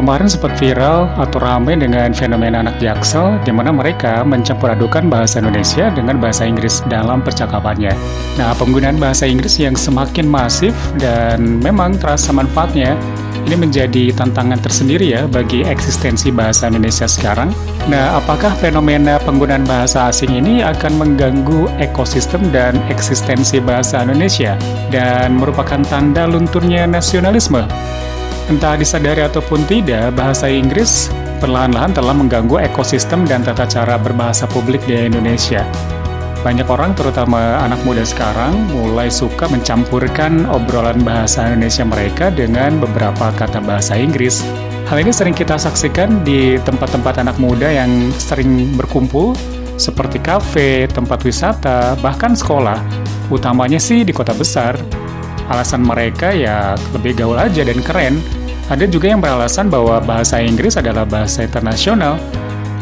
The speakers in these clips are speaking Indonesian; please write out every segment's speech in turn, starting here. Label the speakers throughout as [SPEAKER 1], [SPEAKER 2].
[SPEAKER 1] Kemarin sempat viral atau ramai dengan fenomena anak Jaksel di mana mereka mencampur-adukan bahasa Indonesia dengan bahasa Inggris dalam percakapannya. Nah, penggunaan bahasa Inggris yang semakin masif dan memang terasa manfaatnya, ini menjadi tantangan tersendiri ya bagi eksistensi bahasa Indonesia sekarang. Nah, apakah fenomena penggunaan bahasa asing ini akan mengganggu ekosistem dan eksistensi bahasa Indonesia dan merupakan tanda lunturnya nasionalisme? Entah disadari ataupun tidak, bahasa Inggris perlahan-lahan telah mengganggu ekosistem dan tata cara berbahasa publik di Indonesia. Banyak orang, terutama anak muda sekarang, mulai suka mencampurkan obrolan bahasa Indonesia mereka dengan beberapa kata bahasa Inggris. Hal ini sering kita saksikan di tempat-tempat anak muda yang sering berkumpul, seperti kafe, tempat wisata, bahkan sekolah. Utamanya sih di kota besar. Alasan mereka ya lebih gaul aja dan keren. Ada juga yang beralasan bahwa bahasa Inggris adalah bahasa internasional.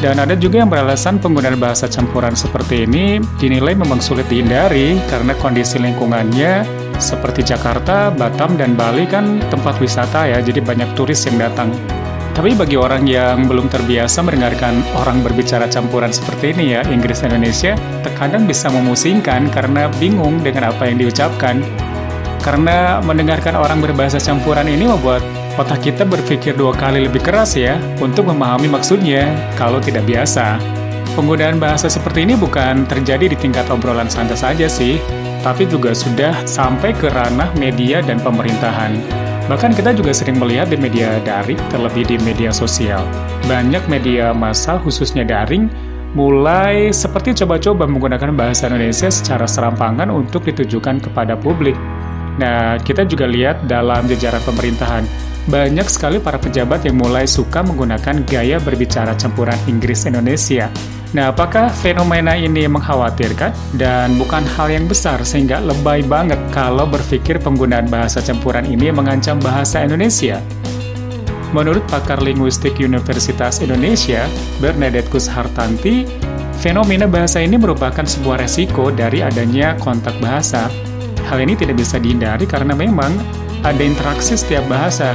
[SPEAKER 1] Dan ada juga yang beralasan penggunaan bahasa campuran seperti ini dinilai memang sulit dihindari karena kondisi lingkungannya seperti Jakarta, Batam, dan Bali kan tempat wisata ya, jadi banyak turis yang datang. Tapi bagi orang yang belum terbiasa mendengarkan orang berbicara campuran seperti ini ya, Inggris dan Indonesia, terkadang bisa memusingkan karena bingung dengan apa yang diucapkan. Karena mendengarkan orang berbahasa campuran ini membuat otak kita berpikir 2 kali lebih keras ya untuk memahami maksudnya kalau tidak biasa. Penggunaan bahasa seperti ini bukan terjadi di tingkat obrolan santai saja sih, tapi juga sudah sampai ke ranah media dan pemerintahan. Bahkan kita juga sering melihat di media daring, terlebih di media sosial. Banyak media massa khususnya daring mulai seperti coba-coba menggunakan bahasa Indonesia secara serampangan untuk ditujukan kepada publik. Nah, kita juga lihat dalam jajaran pemerintahan, banyak sekali para pejabat yang mulai suka menggunakan gaya berbicara campuran Inggris Indonesia. Nah, apakah fenomena ini mengkhawatirkan? Dan bukan hal yang besar sehingga lebay banget kalau berpikir penggunaan bahasa campuran ini mengancam bahasa Indonesia. Menurut pakar linguistik Universitas Indonesia, Bernadette Kushartanti, fenomena bahasa ini merupakan sebuah resiko dari adanya kontak bahasa. Hal ini tidak bisa dihindari karena memang ada interaksi setiap bahasa.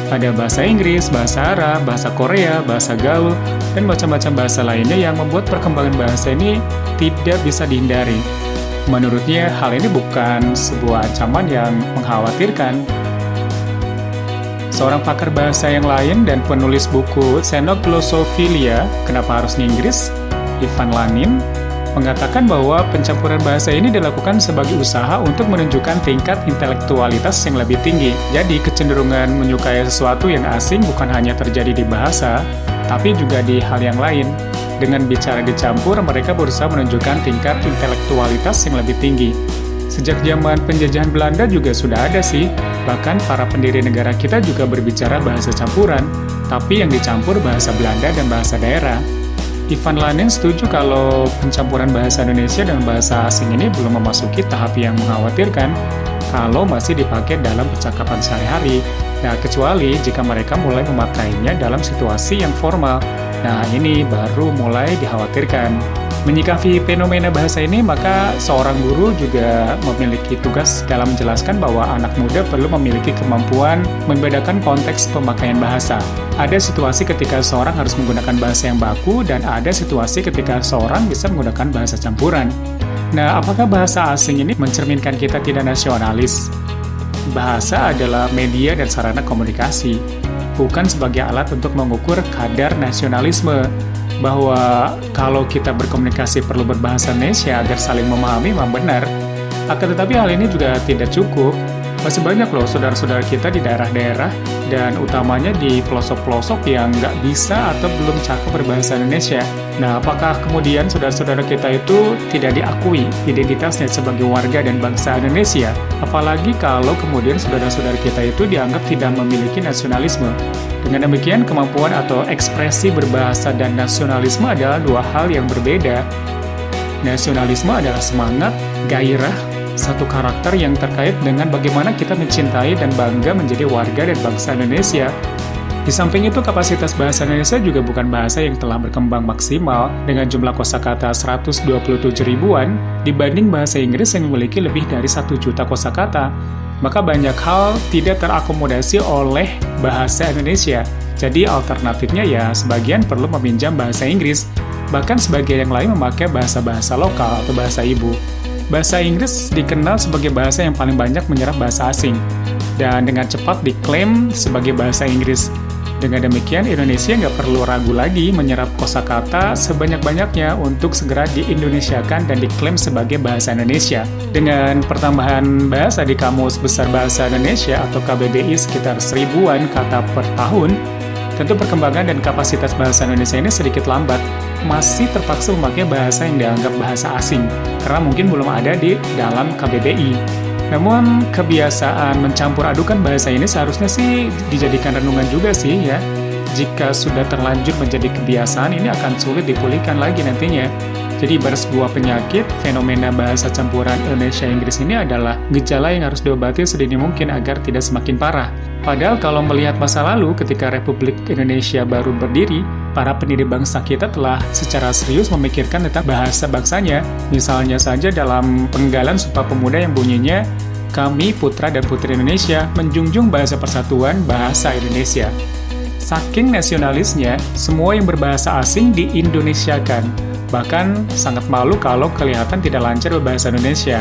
[SPEAKER 1] Ada bahasa Inggris, bahasa Arab, bahasa Korea, bahasa gaul, dan macam-macam bahasa lainnya yang membuat perkembangan bahasa ini tidak bisa dihindari. Menurutnya, hal ini bukan sebuah ancaman yang mengkhawatirkan. Seorang pakar bahasa yang lain dan penulis buku Xenoglosophilia, Kenapa Harus Inggris, Ivan Lanin, mengatakan bahwa pencampuran bahasa ini dilakukan sebagai usaha untuk menunjukkan tingkat intelektualitas yang lebih tinggi. Jadi, kecenderungan menyukai sesuatu yang asing bukan hanya terjadi di bahasa, tapi juga di hal yang lain. Dengan bicara dicampur, mereka berusaha menunjukkan tingkat intelektualitas yang lebih tinggi. Sejak zaman penjajahan Belanda juga sudah ada sih, bahkan para pendiri negara kita juga berbicara bahasa campuran, tapi yang dicampur bahasa Belanda dan bahasa daerah. Ivan Lanin setuju kalau pencampuran bahasa Indonesia dan bahasa asing ini belum memasuki tahap yang mengkhawatirkan kalau masih dipakai dalam percakapan sehari-hari. Nah, kecuali jika mereka mulai memakainya dalam situasi yang formal. Nah, ini baru mulai dikhawatirkan. Menyikapi fenomena bahasa ini, maka seorang guru juga memiliki tugas dalam menjelaskan bahwa anak muda perlu memiliki kemampuan membedakan konteks pemakaian bahasa. Ada situasi ketika seorang harus menggunakan bahasa yang baku, dan ada situasi ketika seorang bisa menggunakan bahasa campuran. Nah, apakah bahasa asing ini mencerminkan kita tidak nasionalis? Bahasa adalah media dan sarana komunikasi, bukan sebagai alat untuk mengukur kadar nasionalisme. Bahwa kalau kita berkomunikasi perlu berbahasa Indonesia agar saling memahami memang benar. Akan tetapi hal ini juga tidak cukup. Masih banyak loh saudara-saudara kita di daerah-daerah dan utamanya di pelosok-pelosok yang nggak bisa atau belum cakap berbahasa Indonesia. Nah, apakah kemudian saudara-saudara kita itu tidak diakui identitasnya sebagai warga dan bangsa Indonesia? Apalagi kalau kemudian saudara-saudara kita itu dianggap tidak memiliki nasionalisme. Dengan demikian, kemampuan atau ekspresi berbahasa dan nasionalisme adalah 2 hal yang berbeda. Nasionalisme adalah semangat, gairah, satu karakter yang terkait dengan bagaimana kita mencintai dan bangga menjadi warga dan bangsa Indonesia. Di samping itu, kapasitas bahasa Indonesia juga bukan bahasa yang telah berkembang maksimal dengan jumlah kosakata 127 ribuan dibanding bahasa Inggris yang memiliki lebih dari 1 juta kosakata. Maka banyak hal tidak terakomodasi oleh bahasa Indonesia. Jadi alternatifnya ya sebagian perlu meminjam bahasa Inggris, bahkan sebagian yang lain memakai bahasa-bahasa lokal atau bahasa ibu. Bahasa Inggris dikenal sebagai bahasa yang paling banyak menyerap bahasa asing, dan dengan cepat diklaim sebagai bahasa Inggris. Dengan demikian, Indonesia nggak perlu ragu lagi menyerap kosakata sebanyak-banyaknya untuk segera diindonesiakan dan diklaim sebagai bahasa Indonesia. Dengan pertambahan bahasa di Kamus Besar Bahasa Indonesia atau KBBI sekitar 1000-an kata per tahun, tentu perkembangan dan kapasitas bahasa Indonesia ini sedikit lambat, masih terpaksa memakai bahasa yang dianggap bahasa asing, karena mungkin belum ada di dalam KBBI. Namun, kebiasaan mencampur adukan bahasa ini seharusnya sih dijadikan renungan juga sih ya. Jika sudah terlanjur menjadi kebiasaan, ini akan sulit dipulihkan lagi nantinya. Jadi, ibarat sebuah penyakit, fenomena bahasa campuran Indonesia-Inggris ini adalah gejala yang harus diobati sedini mungkin agar tidak semakin parah. Padahal kalau melihat masa lalu ketika Republik Indonesia baru berdiri, para pendiri bangsa kita telah secara serius memikirkan tentang bahasa bangsanya. Misalnya saja dalam penggalan Sumpah Pemuda yang bunyinya, "Kami putra dan putri Indonesia menjunjung bahasa persatuan bahasa Indonesia." Saking nasionalisnya, semua yang berbahasa asing diindonesiakan. Bahkan sangat malu kalau kelihatan tidak lancar berbahasa Indonesia.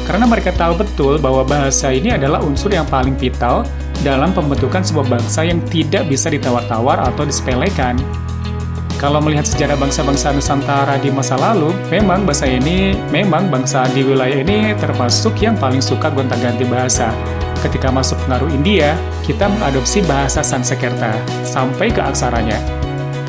[SPEAKER 1] Karena mereka tahu betul bahwa bahasa ini adalah unsur yang paling vital dalam pembentukan sebuah bangsa yang tidak bisa ditawar-tawar atau disepelekan. Kalau melihat sejarah bangsa-bangsa Nusantara di masa lalu, memang bangsa di wilayah ini termasuk yang paling suka gonta-ganti bahasa. Ketika masuk pengaruh India, kita mengadopsi bahasa Sanskerta sampai ke aksaranya.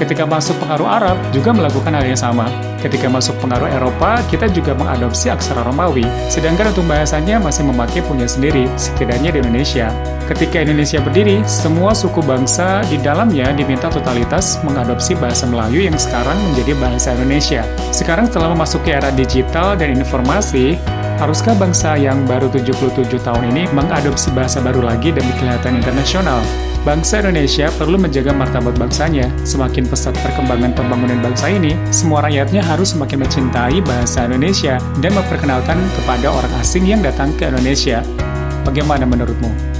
[SPEAKER 1] Ketika masuk pengaruh Arab, juga melakukan hal yang sama. Ketika masuk pengaruh Eropa, kita juga mengadopsi aksara Romawi. Sedangkan untuk bahasanya masih memakai punya sendiri, setidaknya di Indonesia. Ketika Indonesia berdiri, semua suku bangsa di dalamnya diminta totalitas mengadopsi bahasa Melayu yang sekarang menjadi bahasa Indonesia. Sekarang setelah memasuki era digital dan informasi, haruskah bangsa yang baru 77 tahun ini mengadopsi bahasa baru lagi demi kelihatan internasional? Bangsa Indonesia perlu menjaga martabat bangsanya. Semakin pesat perkembangan pembangunan bangsa ini, semua rakyatnya harus semakin mencintai bahasa Indonesia dan memperkenalkan kepada orang asing yang datang ke Indonesia. Bagaimana menurutmu?